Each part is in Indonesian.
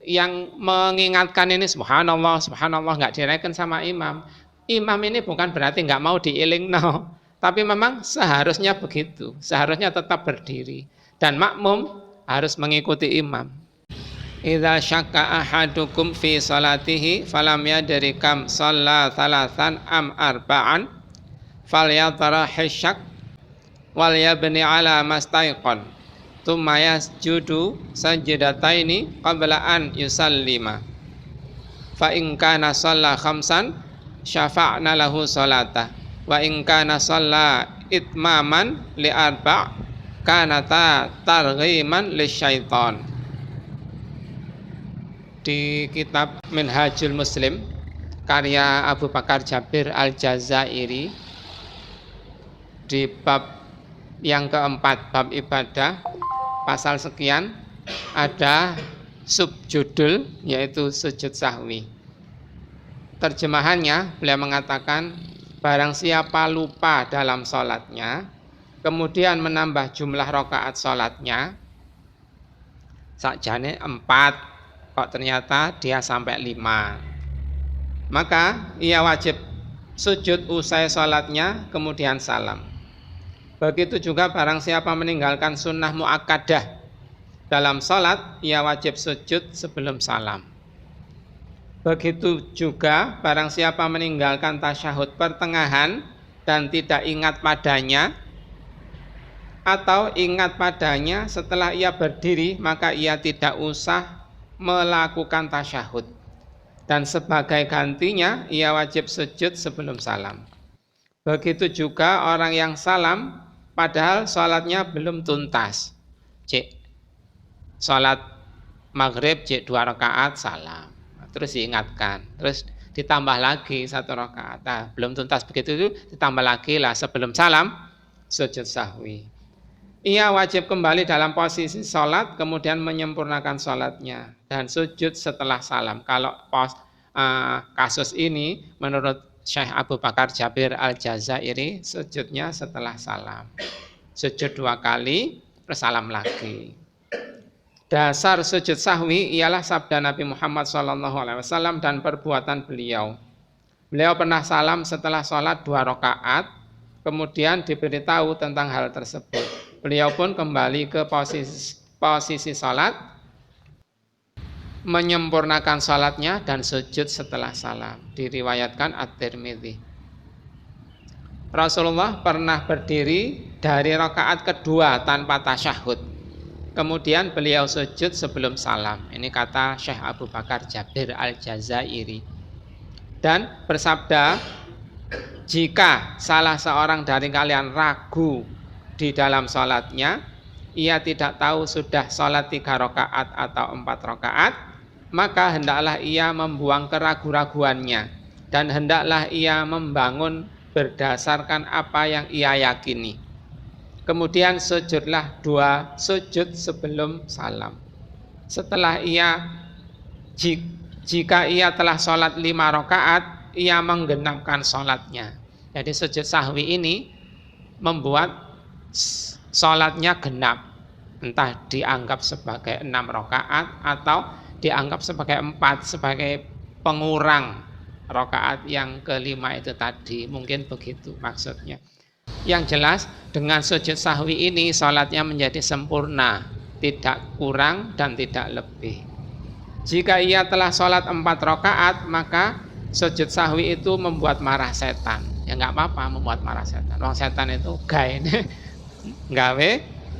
yang mengingatkan ini subhanallah, subhanallah nggak direken sama imam. Imam ini bukan berarti nggak mau diiling, no. Tapi memang seharusnya begitu, seharusnya tetap berdiri. Dan makmum harus mengikuti imam. Idza syakka ahadukum fi salatihi falam yadri kam shalla thalathan am arba'an falyatarahi syak wal yabni ala mastaiqan thumma yasjudu sajdataini qabla an yusallima fa in kana shalla khamsan syafa'na lahu salata wa in kana shalla itmaman li arba' kanata targhiman lisyaitan. Di kitab Minhajul Muslim karya Abu Bakar Jabir Al-Jazairi, di bab yang keempat, bab ibadah, pasal sekian, ada subjudul yaitu sujud sahwi. Terjemahannya beliau mengatakan, barang siapa lupa dalam sholatnya kemudian menambah jumlah rakaat sholatnya, sakjane 4 kok ternyata dia sampai 5, maka ia wajib sujud usai sholatnya kemudian salam. Begitu juga barang siapa meninggalkan sunnah muakkadah dalam sholat, ia wajib sujud sebelum salam. Begitu juga barang siapa meninggalkan tasyahud pertengahan dan tidak ingat padanya, atau ingat padanya setelah ia berdiri, maka ia tidak usah melakukan tasyahud, dan sebagai gantinya ia wajib sujud sebelum salam. Begitu juga orang yang salam padahal sholatnya belum tuntas, sholat maghrib 2 rakaat salam, terus diingatkan, terus ditambah lagi 1 rakaat, belum tuntas, begitu itu ditambah lagi lah sebelum salam, sujud sahwi. Ia wajib kembali dalam posisi sholat kemudian menyempurnakan sholatnya dan sujud setelah salam. Kalau kasus ini menurut Syekh Abu Bakar Jabir Al-Jazairi, sujudnya setelah salam, sujud 2 kali terus salam lagi. Dasar sujud sahwi ialah sabda Nabi Muhammad SAW dan perbuatan beliau. Beliau pernah salam setelah sholat 2 rakaat, kemudian diberitahu tentang hal tersebut. Beliau pun kembali ke posisi sholat, menyempurnakan sholatnya dan sujud setelah salam. Diriwayatkan At-Tirmidzi. Rasulullah pernah berdiri dari rakaat kedua tanpa tasyahud, kemudian beliau sujud sebelum salam. Ini kata Syekh Abu Bakar Jabir Al-Jazairi. Dan bersabda, jika salah seorang dari kalian ragu di dalam sholatnya, ia tidak tahu sudah sholat 3 rakaat atau 4 rakaat, maka hendaklah ia membuang keraguan-raguannya dan hendaklah ia membangun berdasarkan apa yang ia yakini. Kemudian sujudlah 2 sujud sebelum salam. Setelah jika ia telah sholat 5 rakaat, ia menggenapkan sholatnya. Jadi sujud sahwi ini membuat sholatnya genap, entah dianggap sebagai 6 rakaat atau dianggap sebagai 4, sebagai pengurang rakaat yang kelima itu tadi, mungkin begitu maksudnya. Yang jelas dengan sujud sahwi ini sholatnya menjadi sempurna, tidak kurang dan tidak lebih. Jika ia telah sholat 4 rakaat, maka sujud sahwi itu membuat marah setan. Ya nggak apa-apa membuat marah setan. Orang setan itu gawe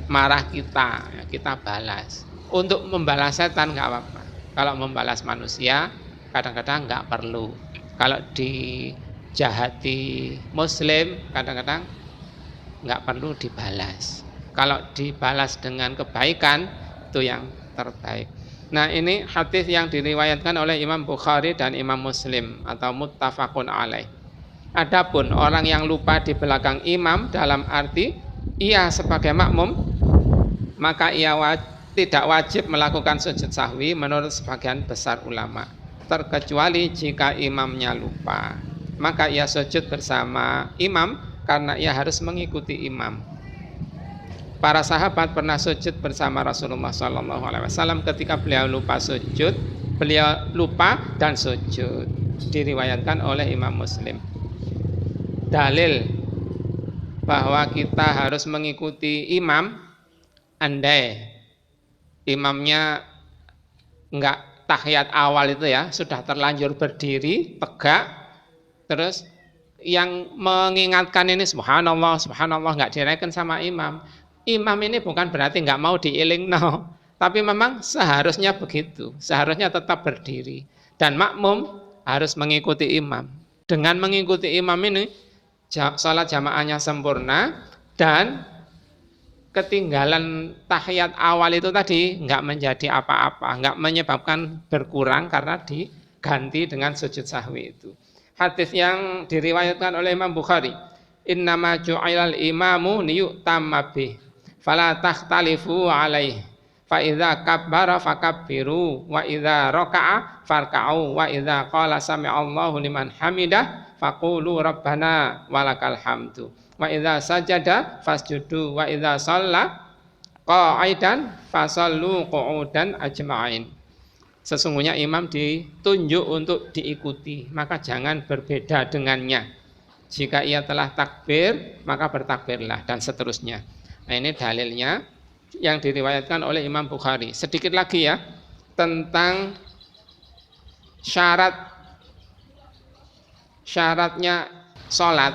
marah kita, ya kita balas. Untuk membalas setan nggak apa-apa. Kalau membalas manusia kadang-kadang nggak perlu. Kalau dijahati muslim kadang-kadang nggak perlu dibalas. Kalau dibalas dengan kebaikan itu yang terbaik. Nah, ini hadis yang diriwayatkan oleh Imam Bukhari dan Imam Muslim atau muttafaqun alaih. Adapun orang yang lupa di belakang imam dalam arti ia sebagai makmum, maka ia tidak wajib melakukan sujud sahwi menurut sebagian besar ulama, terkecuali jika imamnya lupa. Maka ia sujud bersama imam karena ia harus mengikuti imam. Para sahabat pernah sujud bersama Rasulullah SAW. Ketika beliau lupa sujud, beliau lupa dan sujud. Diriwayatkan oleh Imam Muslim. Dalil bahwa kita harus mengikuti imam, andai imamnya enggak tahiyat awal itu ya, sudah terlanjur berdiri tegak, terus yang mengingatkan ini subhanallah, subhanallah, enggak dirayakan sama imam. Imam ini bukan berarti enggak mau diiling, no. Tapi memang seharusnya begitu, seharusnya tetap berdiri. Dan makmum harus mengikuti imam. Dengan mengikuti imam ini, sholat jamaahnya sempurna, dan ketinggalan tahiyat awal itu tadi enggak menjadi apa-apa, enggak menyebabkan berkurang karena diganti dengan sujud sahwi itu. Hadis yang diriwayatkan oleh Imam Bukhari, innama ju'ilal imamu liyu'tamma bih fala takhtalifu alaih fa idza kabbara fakabbiru wa idza raka'a farka'u wa idza qala sami'allahu liman hamidah faqulu rabbana walakal hamdu wa idza sajada fasjudu wa idza shalla qa'idan fasallu qu'udan ajma'in. Sesungguhnya imam ditunjuk untuk diikuti, maka jangan berbeda dengannya. Jika ia telah takbir, maka bertakbirlah, dan seterusnya. Nah, ini dalilnya yang diriwayatkan oleh Imam Bukhari. Sedikit lagi ya tentang syaratnya sholat,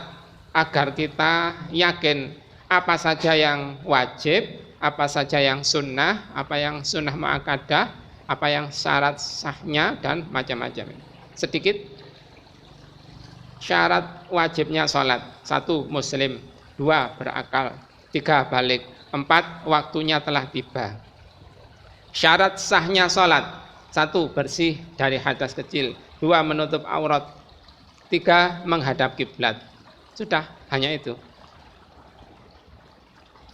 agar kita yakin apa saja yang wajib, apa saja yang sunnah, apa yang sunnah muakkadah, apa yang syarat sahnya, dan macam-macam. Sedikit syarat wajibnya sholat: 1. Muslim, 2. Berakal, 3. balik, 4. Waktunya telah tiba. Syarat sahnya sholat: 1. Bersih dari hadas kecil, 2. Menutup aurat, 3. Menghadap kiblat. Sudah, hanya itu.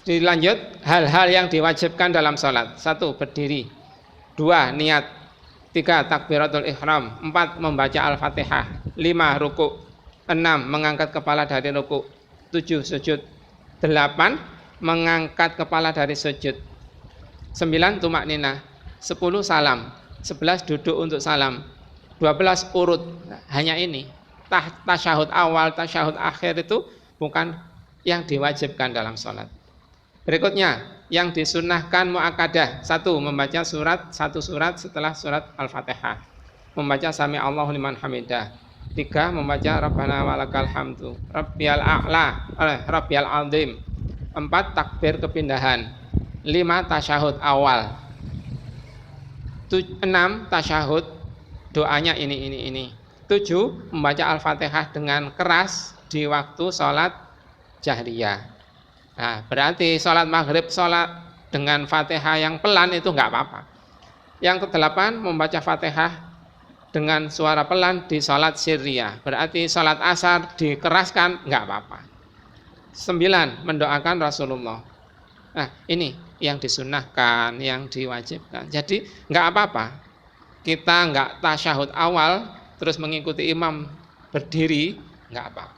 Dilanjut hal-hal yang diwajibkan dalam sholat: 1. Berdiri, 2. Niat, 3. Takbiratul ihram, 4. Membaca al-fatihah, 5. Ruku', 6. Mengangkat kepala dari ruku', 7. Sujud, 8. Mengangkat kepala dari sujud, 9. Tumak ninah, 10. Salam, 11. Duduk untuk salam, 12. Urut. Nah, hanya ini. Tasyahud awal, tasyahud akhir itu bukan yang diwajibkan dalam sholat. Berikutnya yang disunnahkan muakkadah: 1. Membaca satu surat setelah surat Al-Fatihah, membaca sami Allahu liman hamidah, 3. Membaca rabbana walakal hamdu, rabbiyal a'la, rabbiyal azim, 4. Takbir kepindahan, 5. Tasyahud awal, 6. Tasyahud doanya ini, 7. Membaca Al-Fatihah dengan keras di waktu sholat jahriyah. Nah, berarti sholat maghrib sholat dengan Fatihah yang pelan itu enggak apa-apa. Yang ke-8, membaca Fatihah dengan suara pelan di sholat sirriyah. Berarti sholat asar dikeraskan enggak apa-apa. 9. Mendoakan Rasulullah. Nah, ini yang disunnahkan, yang diwajibkan. Jadi enggak apa-apa kita enggak tasyahud awal terus mengikuti imam berdiri, enggak apa-apa.